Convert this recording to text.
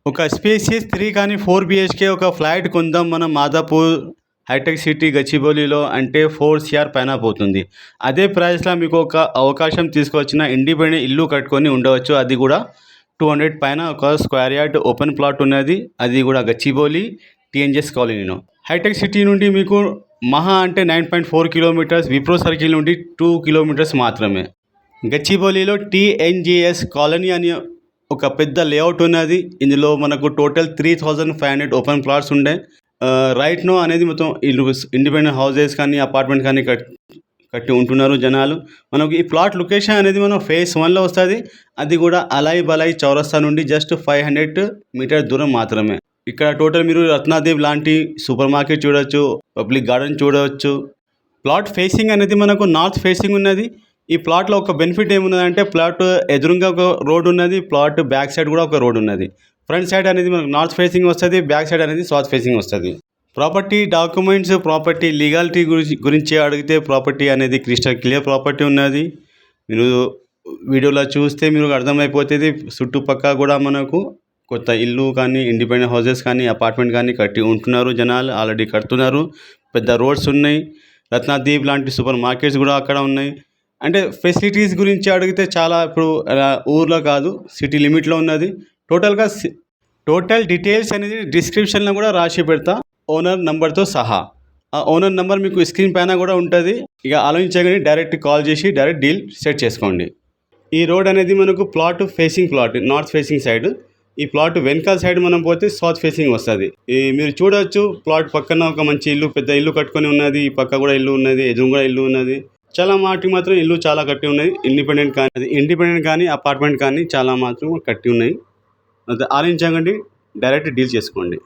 ఒక స్పేసియస్ 3 కానీ 4 బిహెచ్కే ఒక ఫ్లాట్ కొందాం మనం మాదాపూర్ హైటెక్ సిటీ గచ్చిబౌలిలో అంటే 4 CR పైన పోతుంది. అదే ప్రైస్‌లో మీకు ఒక అవకాశం తీసుకొచ్చిన ఇండిపెండెంట్ ఇల్లు కట్టుకొని ఉండవచ్చు. అది కూడా 200 పైన ఒక స్క్వేర్ యార్డ్ ఓపెన్ ప్లాట్ ఉన్నది. అది కూడా గచ్చిబౌలి టీఎన్జీఎస్ కాలనీలో. హైటెక్ సిటీ నుండి మీకు మహా అంటే 9.4 కిలోమీటర్స్, విప్రో సర్కిల్ నుండి 2 కిలోమీటర్స్ మాత్రమే. గచ్చిబౌలిలో టీఎన్జీఎస్ కాలనీ అని ఒక పెద్ద లేఅవుట్ ఉన్నది. ఇందులో మనకు టోటల్ 3500 ఓపెన్ ప్లాట్స్ ఉండే. రైట్ నో అనేది మొత్తం ఇల్లు ఇండిపెండెంట్ హౌసెస్ కానీ అపార్ట్మెంట్ కానీ కట్టి ఉంటున్నారు జనాలు. మనకు ఈ ప్లాట్ లొకేషన్ అనేది మనం ఫేజ్ 1లో వస్తుంది. అది కూడా అలాయ్ బలాయ్ చౌరస్తా నుండి జస్ట్ 500 మీటర్ దూరం మాత్రమే. ఇక్కడ టోటల్ మీరు రత్నాదేవ్ లాంటి సూపర్ మార్కెట్ చూడవచ్చు, పబ్లిక్ గార్డెన్ చూడవచ్చు. ప్లాట్ ఫేసింగ్ అనేది మనకు నార్త్ ఫేసింగ్ ఉన్నది. ఈ ప్లాట్లో ఒక బెనిఫిట్ ఏమున్నదంటే ప్లాట్ ఎదురుగా ఒక రోడ్ ఉన్నది, ప్లాట్ బ్యాక్ సైడ్ కూడా ఒక రోడ్ ఉన్నది. ఫ్రంట్ సైడ్ అనేది మనకు నార్త్ ఫేసింగ్ వస్తుంది, బ్యాక్ సైడ్ అనేది సౌత్ ఫేసింగ్ వస్తుంది. ప్రాపర్టీ డాక్యుమెంట్స్, ప్రాపర్టీ లీగాలిటీ గురించి అడిగితే ప్రాపర్టీ అనేది క్రిస్టల్ క్లియర్ ప్రాపర్టీ ఉన్నది. మీరు వీడియోలో చూస్తే మీకు అర్థమైపోతుంది. చుట్టుపక్కల కూడా మనకు కొత్త ఇల్లు కానీ ఇండిపెండెంట్ హౌసెస్ కానీ అపార్ట్మెంట్ కానీ కట్టి ఉంటున్నారు జనాలు, ఆల్రెడీ కడుతున్నారు. పెద్ద రోడ్స్ ఉన్నాయి, రత్నాదీప్ లాంటి సూపర్ మార్కెట్స్ కూడా అక్కడ ఉన్నాయి. అంటే ఫెసిలిటీస్ గురించి అడిగితే చాలా ఇప్పుడు ఊర్లో కాదు, సిటీ లిమిట్లో ఉన్నది. టోటల్ డీటెయిల్స్ అనేది డిస్క్రిప్షన్లో కూడా రాసి పెడతా, ఓనర్ నెంబర్తో సహా. ఆ ఓనర్ నెంబర్ మీకు స్క్రీన్ పైన కూడా ఉంటుంది. ఇక ఆలోచించగానే డైరెక్ట్ కాల్ చేసి డైరెక్ట్ డీల్ సెట్ చేసుకోండి. ఈ రోడ్ అనేది మనకు plot facing plot north facing side. ఈ ప్లాట్ వెనకాల సైడ్ మనం పోతే సౌత్ ఫేసింగ్ వస్తుంది. మీరు చూడవచ్చు ప్లాట్ పక్కన ఒక మంచి ఇల్లు, పెద్ద ఇల్లు కట్టుకొని ఉన్నది. ఈ పక్క కూడా ఇల్లు ఉన్నది, ఎదురు కూడా ఇల్లు ఉన్నది. చాలా మాటికి మాత్రం ఇల్లు చాలా కట్టి ఉన్నాయి. ఇండిపెండెంట్ కానీ అపార్ట్మెంట్ కానీ చాలా మాత్రం కట్టి ఉన్నాయి. ఆలోచించకండి, డైరెక్ట్ డీల్ చేసుకోండి.